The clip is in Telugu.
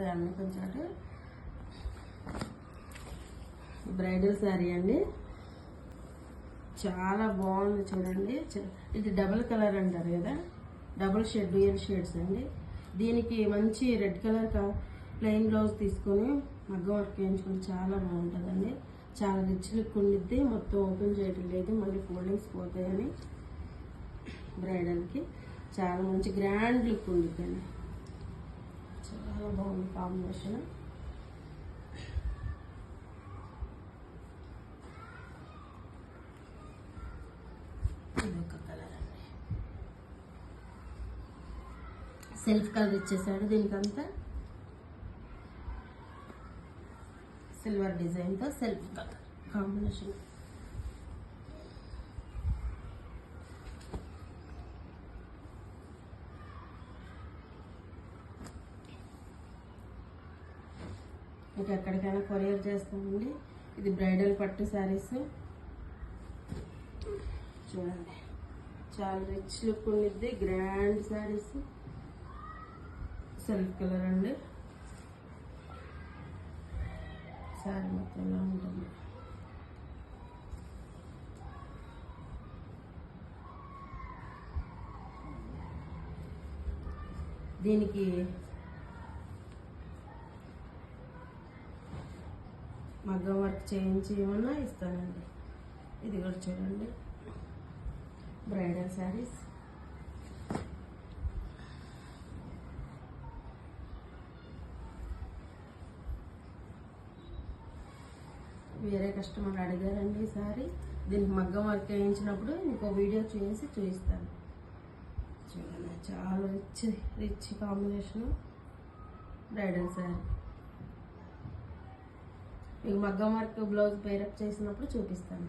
వస్తాయి అన్ని కొంచెం. బ్రైడల్ శారీ అండి, చాలా బాగుంది చూడండి. ఇది డబుల్ కలర్ అంటారు కదా, డబుల్ షేడ్, డ్యూయల్ షేడ్స్ అండి. దీనికి మంచి రెడ్ కలర్ ప్లెయిన్ బ్లౌజ్ తీసుకొని మగ్గం వర్క్ వేయించుకుంటే చాలా బాగుంటుందండి. చాలా రిచ్ లుక్ ఉండిద్ది. మొత్తం ఓపెన్ చేయడం లేదు, మళ్ళీ ఫోల్డింగ్స్ పోతాయని. బ్రైడల్కి చాలా మంచి గ్రాండ్ లుక్ ఉండిద్దండి. చాలా బాగుంది కాంబినేషన్. ఇదొక కలర్ అండి, సెల్ఫ్ కలర్ ఇచ్చేసాడు దీనికంతా. సిల్వర్ డిజైన్తో సెల్ఫ్ కలర్ కాంబినేషన్. ఇంకా ఎక్కడికైనా కొరియర్ చేస్తామండి. ఇది బ్రైడల్ పట్టు శారీస్ చూడండి, చాలా రిచ్ లుక్ ఉండిద్ది. గ్రాండ్ శారీస్, సెల్ఫ్ కలర్ అండి. శారీ మొత్తం ఇలా ఉంటుంది. దీనికి మగ్గం వర్క్ చేయించి ఏమన్నా ఇస్తానండి. ఇది కూడా చూడండి, బ్రైడల్ శారీస్. వేరే కస్టమర్ అడిగారండి ఈ సారీ. దీనికి మగ్గం వర్క్ వేయించినప్పుడు ఇంకో వీడియో చేసి చూపిస్తాను. చూడండి, చాలా రిచ్ కాంబినేషను బ్రైడల్ శారీ. మీకు మగ్గం వర్క్ బ్లౌజ్ పేరప్ చేసినప్పుడు చూపిస్తాను.